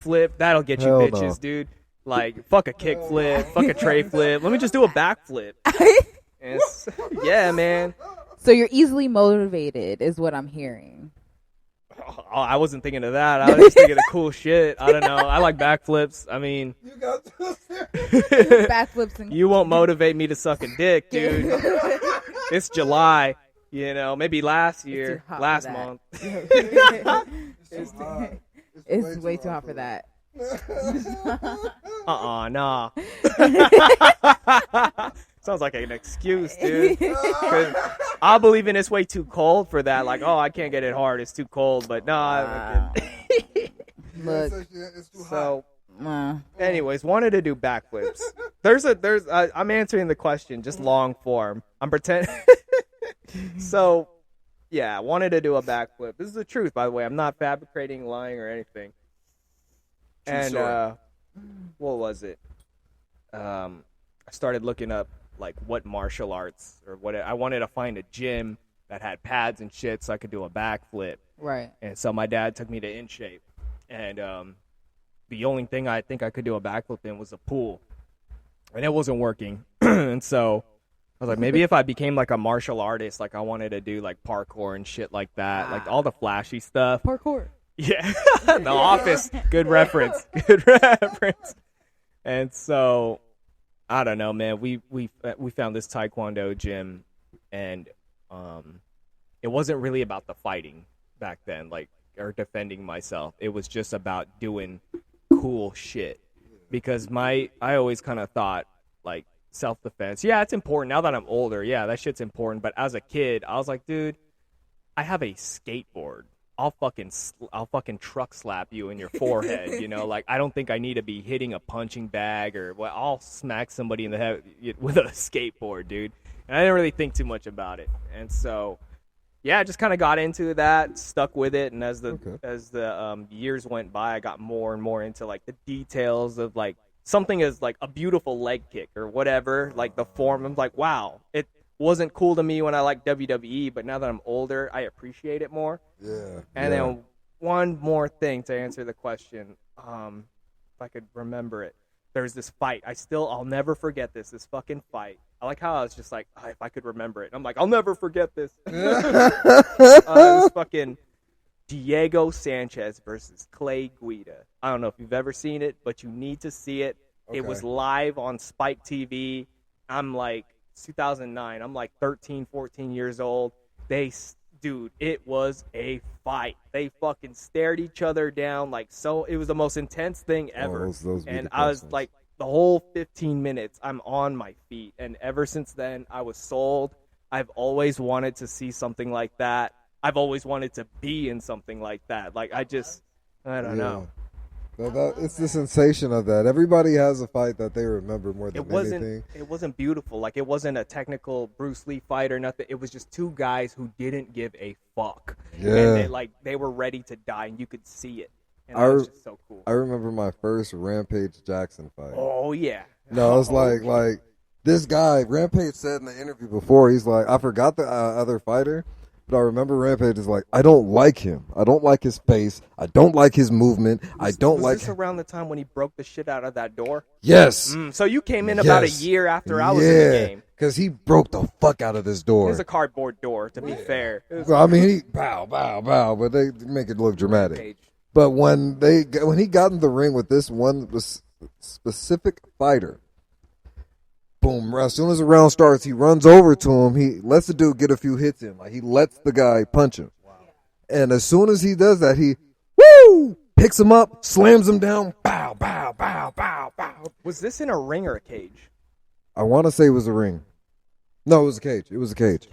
flip. That'll get you Hell bitches, no. dude. Like, fuck a kick flip, fuck a tray flip. Let me just do a back flip. Yeah, man. So you're easily motivated, is what I'm hearing. Oh, I wasn't thinking of that. I was just thinking of cool shit. I don't know. I like backflips. I mean, You got Backflips and you won't motivate me to suck a dick, dude. It's July. You know, maybe last year, hot for last that. month. It's way too hot for that. Nah. Sounds like an excuse, dude. 'Cause I believe in it's way too cold for that. Like, oh, I can't get it hard. It's too cold. But no. Look, It's too hot. So, uh, anyways, wanted to do backflips. I'm answering the question, just long form. I'm pretending. So, yeah, wanted to do a backflip. This is the truth, by the way. I'm not fabricating, lying, or anything. And what was it? I started looking up like what martial arts or what I wanted to find a gym that had pads and shit so I could do a backflip. right. And so my dad took me to In Shape, and the only thing I think I could do a backflip in was a pool, and it wasn't working. And so I was like, maybe if I became like a martial artist, like I wanted to do like parkour and shit like that, like all the flashy stuff. Parkour. Yeah, The Office. Good reference. Good reference. And so, I don't know, man. We found this Taekwondo gym, and it wasn't really about the fighting back then, like or defending myself. It was just about doing cool shit. Because I always kind of thought like self-defense. Yeah, it's important. Now that I'm older, yeah, that shit's important. But as a kid, I was like, dude, I have a skateboard. I'll fucking truck slap you in your forehead, you know? Like, I don't think I need to be hitting a punching bag or well, I'll smack somebody in the head with a skateboard, dude. And I didn't really think too much about it. And so, yeah, I just kind of got into that, stuck with it, and as the years went by, I got more and more into like the details of like something as like a beautiful leg kick or whatever, like the form. I'm like, wow, it wasn't cool to me when I liked WWE, but now that I'm older, I appreciate it more. Yeah. And then one more thing to answer the question, if I could remember it. There's this fight. I'll never forget this fucking fight. I like how I was just like, if I could remember it. And I'm like, I'll never forget this. This fucking Diego Sanchez versus Clay Guida. I don't know if you've ever seen it, but you need to see it. Okay. It was live on Spike TV. I'm like, 2009. I'm like 13, 14 years old. Dude, it was a fight. They fucking stared each other down like so. It was the most intense thing ever. Those and I was like, the whole 15 minutes, I'm on my feet. And ever since then, I was sold. I've always wanted to see something like that. I've always wanted to be in something like that. Like, I don't know. It's the sensation of that. Everybody has a fight that they remember more than anything. It wasn't beautiful. Like, it wasn't a technical Bruce Lee fight or nothing. It was just two guys who didn't give a fuck. Yeah. And they were ready to die, and you could see it. And that was just so cool. I remember my first Rampage Jackson fight. Oh, yeah. No, it's like this guy, Rampage said in the interview before, he's like, I forgot the other fighter, but I remember Rampage is like, I don't like him. I don't like his face. I don't like his movement. Was this around the time when he broke the shit out of that door? Yes. So you came in about a year after I was in the game. Because he broke the fuck out of this door. It was a cardboard door, to be fair. Well, I mean, he bow, but they make it look dramatic. Rampage. But when he got in the ring with this one specific fighter, boom, as soon as the round starts, he runs over to him. He lets the dude get a few hits in. Like, he lets the guy punch him. Wow. And as soon as he does that, he, picks him up, slams him down, bow, bow, bow, bow, bow. Was this in a ring or a cage? I want to say it was a ring. No, it was a cage. It was a cage.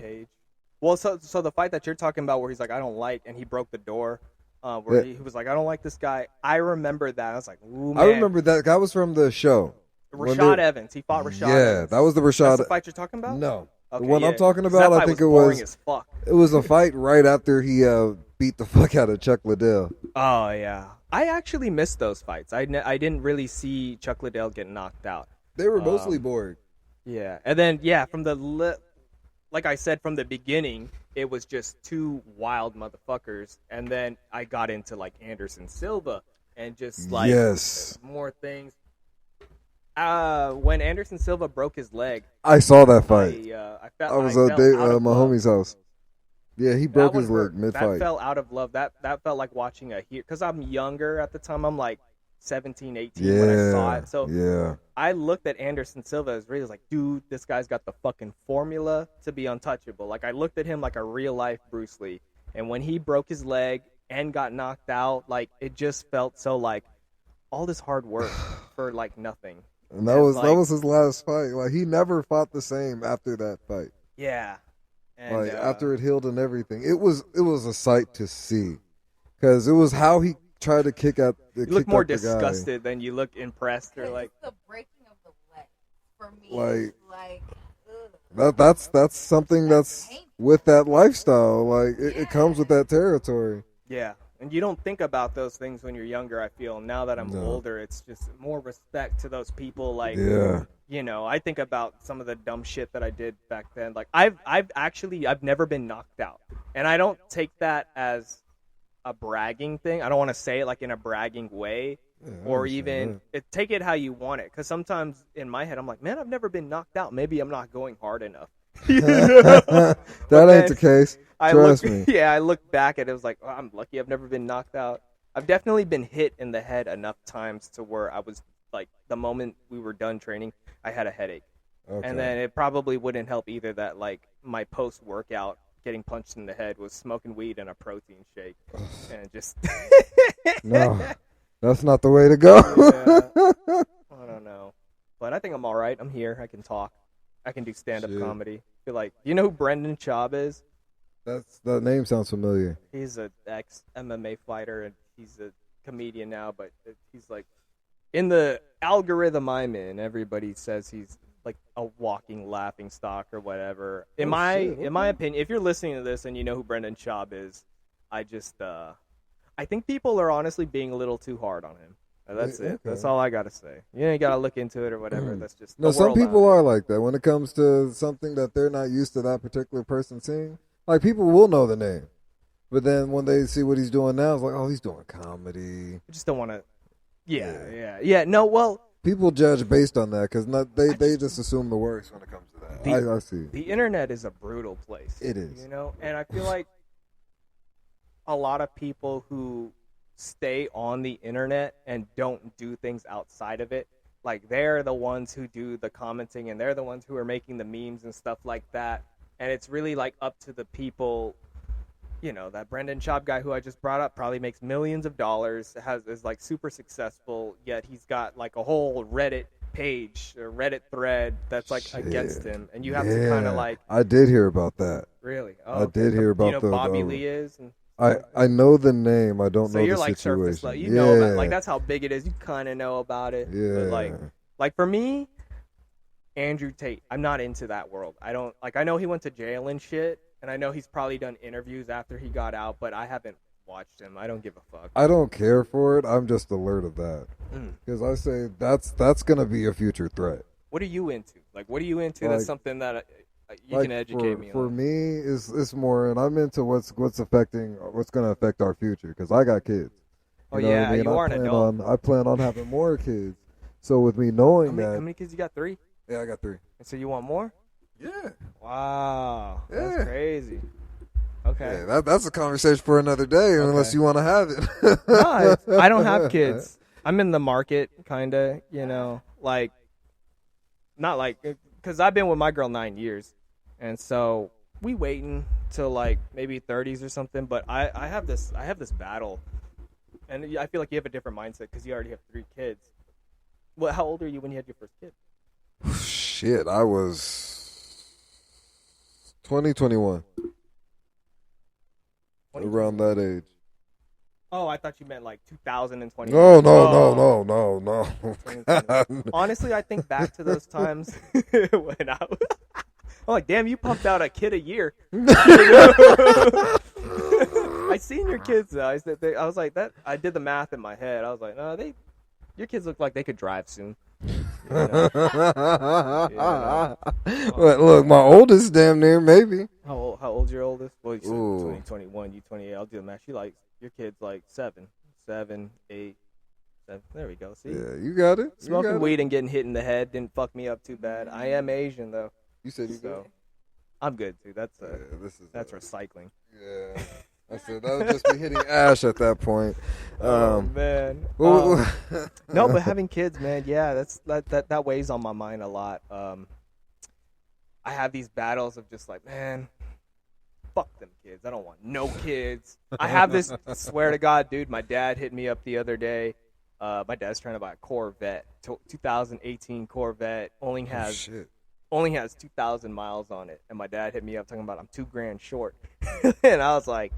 Well, so the fight that you're talking about where he's like, I don't like, and he broke the door, where he was like, I don't like this guy. I remember that. I was like, ooh, man. I remember that. That was from the show. Rashad Evans. He fought Rashad Evans. That was the Rashad. That's the fight you're talking about? No. Okay, the one I'm talking about, I think it was. As fuck. It was a fight right after he beat the fuck out of Chuck Liddell. Oh, yeah. I actually missed those fights. I didn't really see Chuck Liddell get knocked out. They were mostly boring. Yeah. And then, from like I said, from the beginning, it was just two wild motherfuckers. And then I got into, like, Anderson Silva. and just like Yes. more things. When Anderson Silva broke his leg, I saw that fight. I felt I was I at felt out of my love. homie's house. Yeah, he That broke one his leg hurt. mid-fight. That fell out of love. That felt like watching a hero. Because I'm younger at the time. I'm like 17, 18 when I saw it. So yeah. I looked at Anderson Silva as really like, dude, this guy's got the fucking formula to be untouchable. Like I looked at him like a real life Bruce Lee. And when he broke his leg and got knocked out, like it just felt so like all this hard work for like nothing. And that was his last fight. Like he never fought the same after that fight. Yeah. And, like after it healed and everything, it was a sight to see, because it was how he tried to kick out. You look more disgusted than you look impressed or like. It's the breaking of the leg for me. Like that's something that's with that lifestyle. Like it comes with that territory. Yeah, and you don't think about those things when you're younger. I feel now that I'm older, it's just more respect to those people. Like, you know, I think about some of the dumb shit that I did back then. Like I've never been knocked out, and I don't take that as a bragging thing. I don't want to say it like in a bragging way, or even take it how you want it. Because sometimes in my head, I'm like, man, I've never been knocked out. Maybe I'm not going hard enough. That ain't the case. Trust me. Yeah, I look back at it. It was like, oh, I'm lucky I've never been knocked out. I've definitely been hit in the head enough times to where I was like, the moment we were done training, I had a headache. Okay. And then it probably wouldn't help either that like my post-workout getting punched in the head was smoking weed and a protein shake. And just... No, that's not the way to go. Yeah. I don't know. But I think I'm all right. I'm here. I can talk. I can do stand-up comedy. I feel like, you know who Brendan Schaub is? That name sounds familiar. He's an ex-MMA fighter, and he's a comedian now, but he's like, in the algorithm I'm in, everybody says he's like a walking laughing stock or whatever. In my opinion, if you're listening to this and you know who Brendan Schaub is, I think people are honestly being a little too hard on him. That's it. Okay. That's all I gotta say. You ain't gotta look into it or whatever. That's just no. Some people are like that when it comes to something that they're not used to that particular person seeing. Like people will know the name, but then when they see what he's doing now, it's like, oh, he's doing comedy. I just don't want to. Yeah. No, well, people judge based on that because they just assume the worst when it comes to that. I see. The internet is a brutal place. It is, you know, and I feel like a lot of people who stay on the internet and don't do things outside of it, like they're the ones who do the commenting and they're the ones who are making the memes and stuff like that. And it's really like up to the people, you know, that Brendan Schaub guy who I just brought up probably makes millions of dollars, is like super successful, yet he's got like a whole Reddit page or Reddit thread that's like against him, and you have to kind of like. I did hear about that. Really? I did hear about you know Bobby Lee is. And, I know the name. I don't know the situation. So you're like surface level. You know about, like that's how big it is. You kind of know about it. Yeah. But like for me, Andrew Tate, I'm not into that world. I don't like. I know he went to jail and shit, and I know he's probably done interviews after he got out, but I haven't watched him. I don't give a fuck. I don't care for it. I'm just alert of that because I say that's gonna be a future threat. What are you into? Like, what are you into? That's something that you can educate me on. For me, it's more, and I'm into what's going to affect our future because I got kids. You know what I mean? You are an adult. I plan on having more kids. So with me knowing how many kids you got? 3? Yeah, I got 3. And so you want more? Yeah. Wow. Yeah. That's crazy. Okay. Yeah, that's a conversation for another day, unless you want to have it. No, I don't have kids. I'm in the market, kind of, you know, like, not like, because I've been with my girl 9 years, and so we waiting till like maybe 30s or something. But I have this battle, and I feel like you have a different mindset because you already have 3 kids. Well, how old are you when you had your first kid? Shit, I was 21. Around that age. Oh, I thought you meant like 2020. No. Honestly, I think back to those times when I'm like, damn, you pumped out a kid a year. I seen your kids though. I was like that. I did the math in my head. I was like, no, your kids look like they could drive soon. But look, my oldest damn near maybe. How old's your oldest? Well, you said 2021, you 28. I'll do the math. She like your kid's like 7, 8. There we go. See, Yeah, you got it. smoking weed and getting hit in the head didn't fuck me up too bad. I am Asian though. You said you so. I'm good too. That's that's recycling. Yeah, I said that would just be hitting ash at that point. Oh man. No, but having kids, man, yeah, that weighs on my mind a lot. I have these battles of just like, man, fuck them kids. I don't want no kids. I have this. Swear to God, dude. My dad hit me up the other day. My dad's trying to buy a Corvette, 2018 Corvette. Only has 2,000 miles on it. And my dad hit me up talking about I'm $2,000 short. And I was like,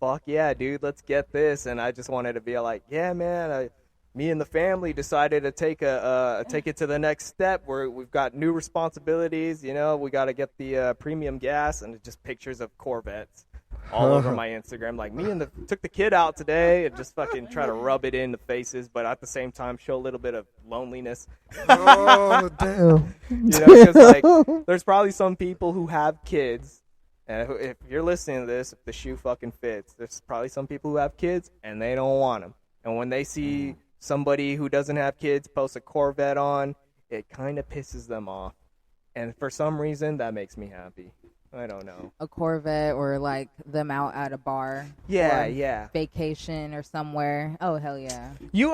fuck yeah, dude, let's get this. And I just wanted to be like, yeah, man, me and the family decided to take it to the next step where we've got new responsibilities. You know, we got to get the premium gas, and just pictures of Corvettes all over my Instagram. Like, took the kid out today and just fucking try to rub it in the faces, but at the same time show a little bit of loneliness. Oh, damn. You know, because like, there's probably some people who have kids, and if you're listening to this, if the shoe fucking fits, there's probably some people who have kids and they don't want them. And when they see somebody who doesn't have kids post a Corvette on, it kind of pisses them off. And for some reason, that makes me happy. I don't know. A Corvette or like them out at a bar. Yeah. Vacation or somewhere. Oh, hell yeah. You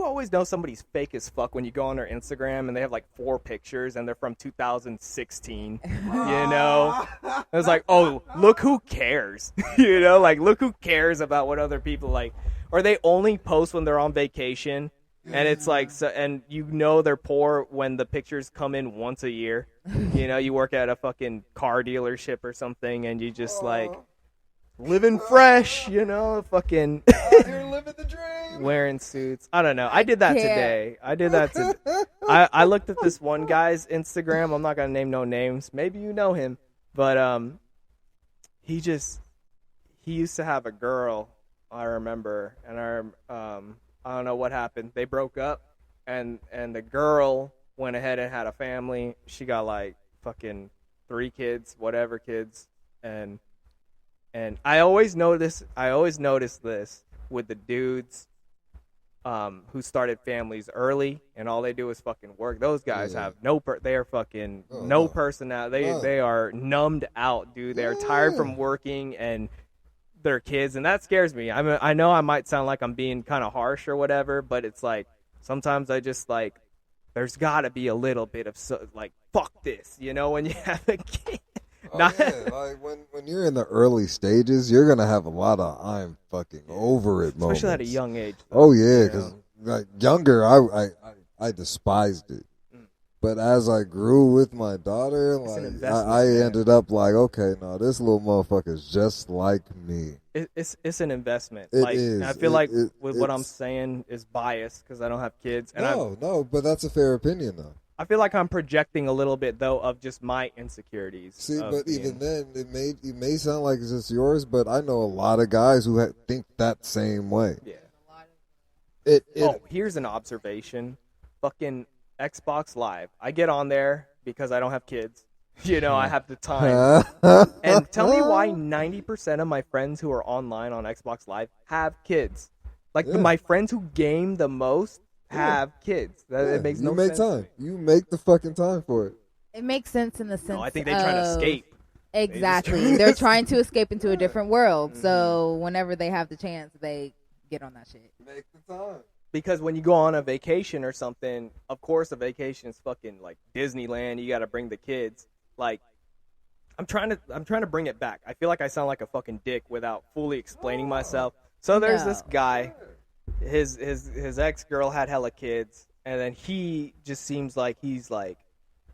always know somebody's fake as fuck when you go on their Instagram and they have like 4 pictures and they're from 2016. You know? It's like, oh, look who cares. You know, like look who cares about what other people like. Or they only post when they're on vacation. And it's like, so, and you know they're poor when the pictures come in once a year. You know, you work at a fucking car dealership or something, and you just like living fresh. You know, fucking You're living the dream. Wearing suits. I don't know. I did that today. I looked at this one guy's Instagram. I'm not gonna name no names. Maybe you know him, but he used to have a girl. I remember, and I don't know what happened. They broke up, and the girl went ahead and had a family. She got like fucking 3 kids, whatever kids, and I always notice this with the dudes who started families early and all they do is fucking work. Those guys have they are fucking no personality. They are numbed out, dude. They are tired from working and their kids, and that scares me. I know I might sound like I'm being kind of harsh or whatever, but it's like sometimes I just like there's got to be a little bit of like fuck this, you know, when you have a kid. Like when you're in the early stages, you're gonna have a lot of I'm fucking over it moments, especially at a young age. Though, because like younger, I despised it. But as I grew with my daughter, like I ended up like, okay, no, this little motherfucker's just like me. It's an investment. It like, is. I feel like what I'm saying is biased because I don't have kids. And no, but that's a fair opinion though. I feel like I'm projecting a little bit though of just my insecurities. See, but even then, it may sound like it's just yours, but I know a lot of guys who think that same way. Yeah. Here's an observation. Fucking Xbox Live. I get on there because I don't have kids. You know, I have the time. And tell me why 90% of my friends who are online on Xbox Live have kids. Like my friends who game the most have kids. It makes no sense. You make time. You make the fucking time for it. It makes sense in the sense No, I think they're trying to escape. Exactly. They're trying to escape into a different world. So whenever they have the chance, they get on that shit. Make the time. Because when you go on a vacation or something, of course a vacation is fucking like Disneyland. You got to bring the kids. Like, I'm trying to bring it back. I feel like I sound like a fucking dick without fully explaining myself. So there's this guy. His ex-girl had hella kids, and then he just seems like he's like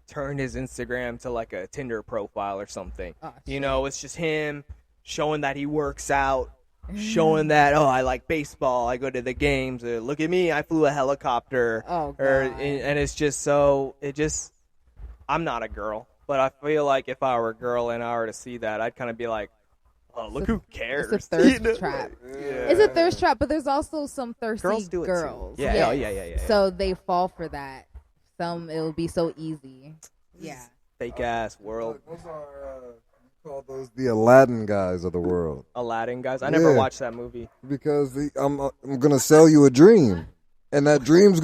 turned his Instagram to like a Tinder profile or something. Oh, you know, it's just him showing that he works out. Showing that, I like baseball, I go to the games, look at me, I flew a helicopter. And it's just I'm not a girl, but I feel like if I were a girl and I were to see that, I'd kind of be like, oh, look who cares. It's a thirst trap. Yeah. It's a thirst trap, but there's also some thirsty girls. Do it girls. Too. Yeah. So they fall for that. It'll be so easy. Yeah. Fake ass world. Those are... call those the Aladdin guys of the world. Aladdin guys? I never watched that movie. Because I'm gonna sell you a dream. and that dream's